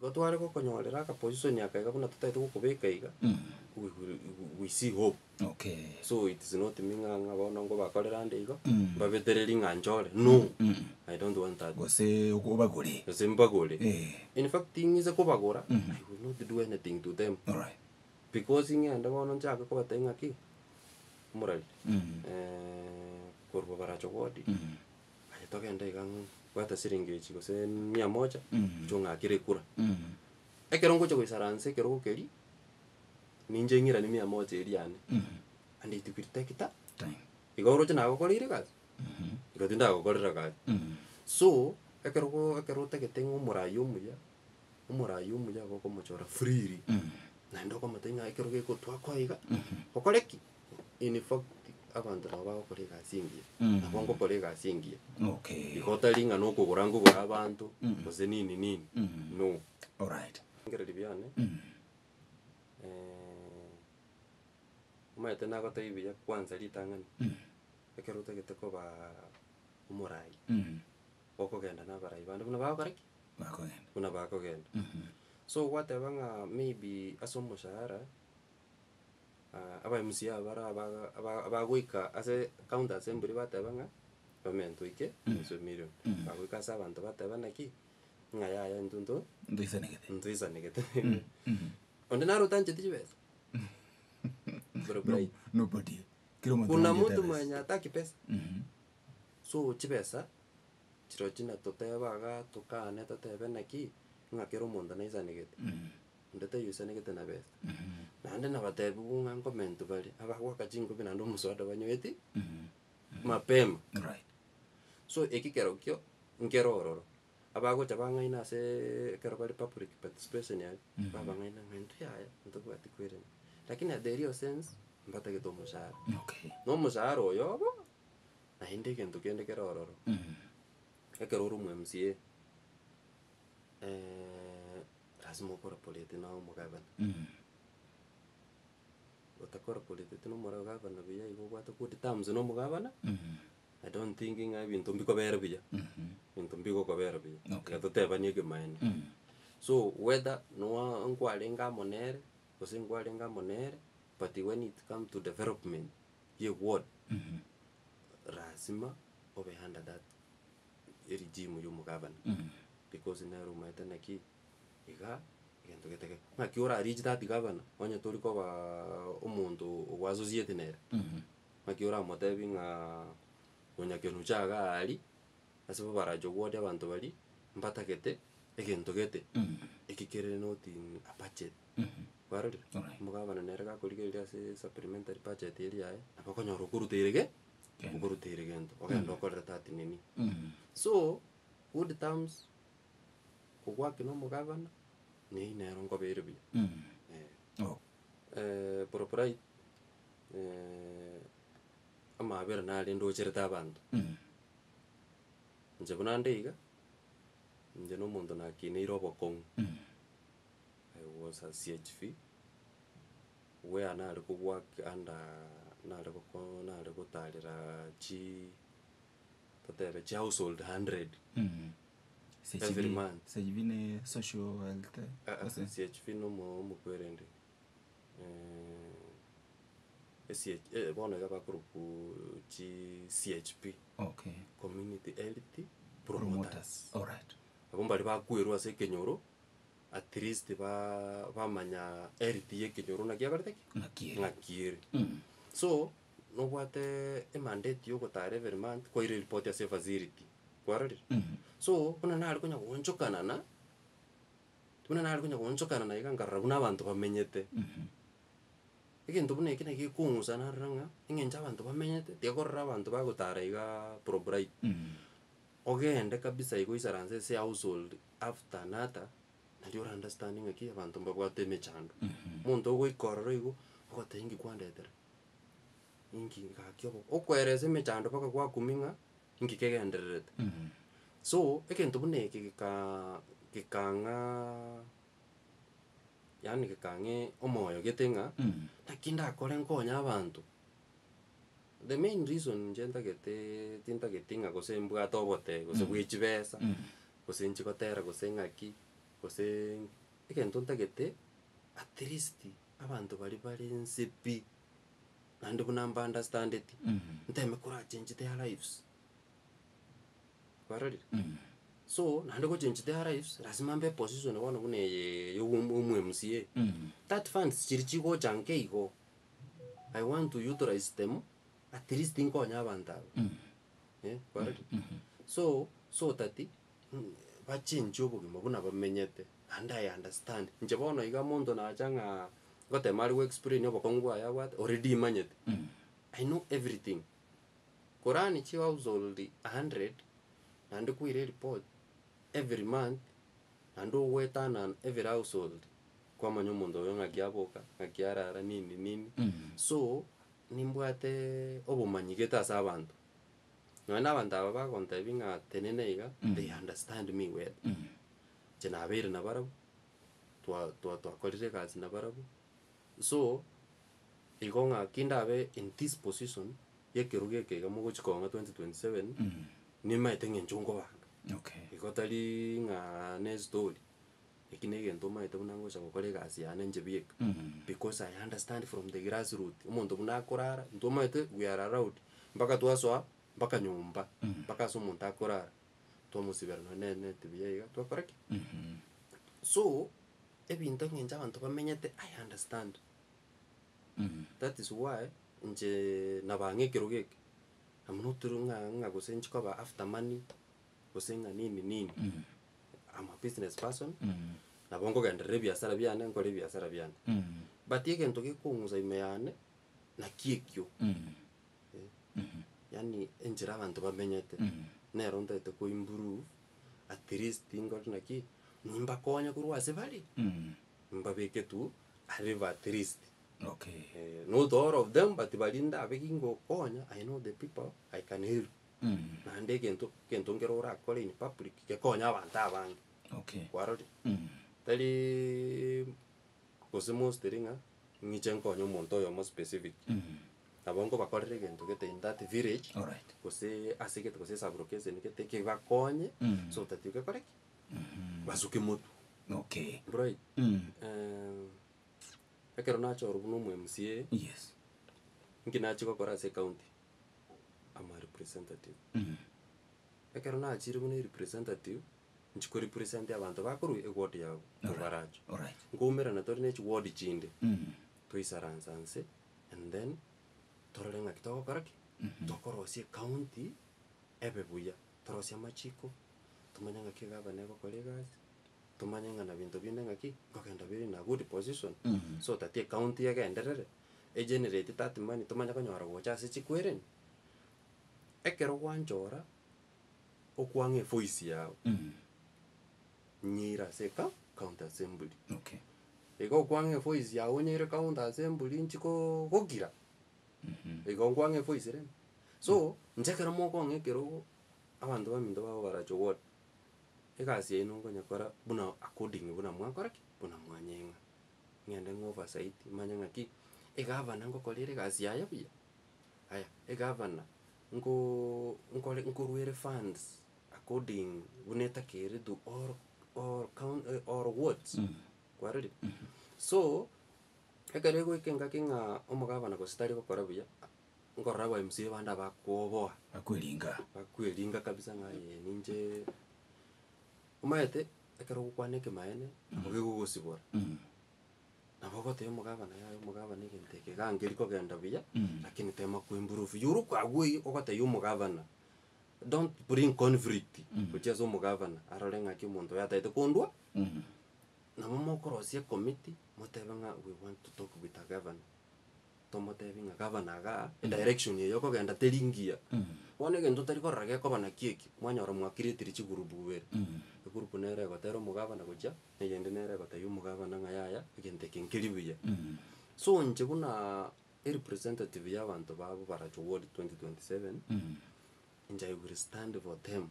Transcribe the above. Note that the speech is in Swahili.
Gotware ko konyorera ka position yakaiga buna tutaite gukubeka iga. We see hope. Okay. So it is not minganga bono ngo bakorera ande igo. Babetereri nganjore. No. I don't want that. Gose ubagore. Gose mbagore. In fact, things is kubagora. I will not do anything to them. All right. Because ingenda bono nchaka ko batenga ki. Murali. Korbo baracho godi. Ayitogenda igangu. Wata siringechi gose 100 chunga kire kura. Ekero ngocho kwisaranse ekero gokeri. Ninje ngira ni 100 eriane. And it will take time. Igoro chana gokorire gas. Igotinda gokorira gas. So, ekero tegetenga umurayo muya. Umurayo muya goko mochora freely. Na ndoko matenga ekero geko twakwa iga. Okoreki. In fact abantu nabo bakorega singi. Nabongo korega singi. Okay. Ikotalinga no kugorango gora abantu. Koze nini. No. All right. Ngere libyane. Maete nago taibia kwanza litangani. Ekero tegete ba umurai. Okogenda na barai bandu buna bakoreki. Bakogenda. Buna bakogenda. So whatever nga maybe asomo shahara aba MC abara abagwika ase counter assembly batebanga pamento ike so million bagwika sa abantu batebana ki ngaya ya ndunto nduisanegete onde naro tanje tijibesa bro play nobody kuna mtu mwenye ataki pesa so chibesa chiro china totebaga tukane totebena ki ngakero monda naisanegete ndete yusanegete na besa nande na batebu kunga comment bali abakwa kachingo bina ndo musoda banyweti mapema right. So ekikero kyo ngerororo abago chabanga ina se kero bali public participation ya babangaina ngentu yaya ntoku atikwere lakini at the real sense mbata geto mushara Okay. no mushara oyo na inde kento kende kerororo ekero rumu MCA lazima ukora polite na umugabana utakora polite no mugabana biya igo gwata kuti terms no mugabana I don't think nga bintu mbiko bere biya bintu mbiko ko bere biya gato teba ni gemaine so whether no ngwalenga monere osingwalenga monere but when it come to development ye word lazima obe handa that regime yo mugabana because nero maitana ki iga gento geteke makiora reach that governor onye toliko ba umuntu wa associate nere makiora motebinga onya kenu chaga ali asibo barajo wode abantu bali mbatakete egento gete ekikere noti a budget waruri mugabana nere ga kurigeria se supplementary budget eri yae abakonyoro kuruterege gento ogendo okorera tati nini so good terms kugwaki no mugabana ni nero ngobere bi propriety amabera nali ndochereta abantu nje bunandeiga nje no muntu nakine irobokong I was a CHV where nali ku work under nali kutalira chi totebe chi household 100 every month. CHV social health. CHV no mo kwerende. Bona gaba group CHP. Okay. Community Health Promoters. All right. Abombali ba kwerwa se kenyoro at least ba manya health ye kenyoro na kiabarteki. Ngakire. So no wate a mandate yo gotare every month ko report ya safe facility. Kwarari. So kuna nali kunya wonchokana na ikangarra kuna abantu bamenyete ikintu bune kine kikungusa na ranga ingenja abantu bamenyete tekorra abantu bagutara iga probright ogende kabisa igo isaranse se household after nata na your understanding aki abantu babwate mechando muntu go ikororo igo ogotengi kwandetera ingi ngakyo okwereze mechando paka kwa kuminga ingi kegendererete so ekintu bune kikanga yani kikange omoyo getenga nakinda kore nkonya abantu the main reason njenta gete tinta getinga gose mbwa tobote gose bwichibesa gose nchikotera gose ngaki gose egento ntagete at least abantu bari nsipi nandi buna mba understand it nteme kura change their lives kwarari so nandi go change their lives lazima mbe position wana bune yo MCA that funds chirichigo janke igo I want to utilize them at least inkonya abantu kwarari so that bachinje obugima buna bamenyete and I understand nje bono iga muntu na changa gote mari we explain obokongwa ya what already manyete I know everything Korani chi household 100 and kuire report every month and weta na every household kwa manyo mundo yo ngakiaboka ngakiarara nini so nimbwate obumanyigeta sa abantu nwana abantu aba bakonta binga teneneiga they understand me well jena abere na barabu twa kolire kazi na barabu so igonga kindabe in this position yekeruge kega mugo chikonga 2027 ni maitengen chungo banga Okay. igotali nga ne story ikinege ndo maite bunango cha gukore kazi yana nje biek because I understand from the grassroots umuntu bunakorara ndo maite we are around mpaka twaswa mpaka nyumba mpaka so umuntu akorara twamusiberana nene tibiega twakoreke so ebintu ngenja abantu bamenyete I understand that is why nje nabangekirogeke amunuturunga gusenchi kwa after money gusenga nini I'm a business person nabongo gendere biasara byane nkore biasara byane but yegento gikunguza imeyane na kiekyo yani enjira abantu bamenyete nero ndete ko improve at least ingoti naki nimba konya kurwase bali mbabeke tu arriva at least Okay. not all of them but balinda abekingo konya I know the people I can help nande gento ngero ra kole in public ke konya abantu abangi Okay. kwarori tali kosemo steringa ngichen konyo monto yo mo specific abongo bakorere gento gete in that village All right. kose asike kose sabrokese ni gete ke bakonye so that you ke korek basuke motu Okay. right ekero nacho rubuno mu MCA Yes. nginachi gokora se county I'm a representative ekero nachi rubuno representative nchiko represent abantu bakuru e ward yabo baracho All right. ngomera na tori nechi ward chinde toisaransanse and then torolenga kitoko koraki tokorosie county ebebuya torosia machiko tumanyanga kigaba nego kolegas tumanyanga na bintu binde ngaki ngokenda biri na good position so that the county yagenderere e generate that money tumanya kanyora gocha se chikweren ekero wanjora okwange voice yao nyira seka county assembly Okay. ego kwange voice yao nyira county assembly nchiko gogira ego kwange voice re so nchekera moko ngekero abantu bamindo babo baracho what ekasi eno ngonya kora buna according buna mwakora buna mwanyenga ngende oversight manyanga ki egavana ngokolere kasi yaya buya aya egavana ngole ngorwere funds according buneta kere do or count or words kwariri so ekare go ikenga kinga omugavana ko stari ko kora buya ngorra wa MCA banda bakoboa bakwelinga kabisa ngaye ninje umaete ekero gukwaneke maene oge gugusibora nabo te mugabana yayo mugabana igenteke gangeri ko genda biya lakini tema ku improve yuru kwa gui ogote yu mugabana don't bring conflict kuchezo mugabana arolenga ki muntu yataite kundwa na momo korosie committee motebanga we want to talk with the governor tomotebinga governor ga direction ye yoko genda telingia wone gento tari korage ko bana kieki mwanyora mwakiriti chi group were group nere gotero mugabana gocha yende nere gotayu mugabana ngayaya igente kinkiribuye so nje kuna representative y'abantu babo baracho ward 2027 nje I will stand for them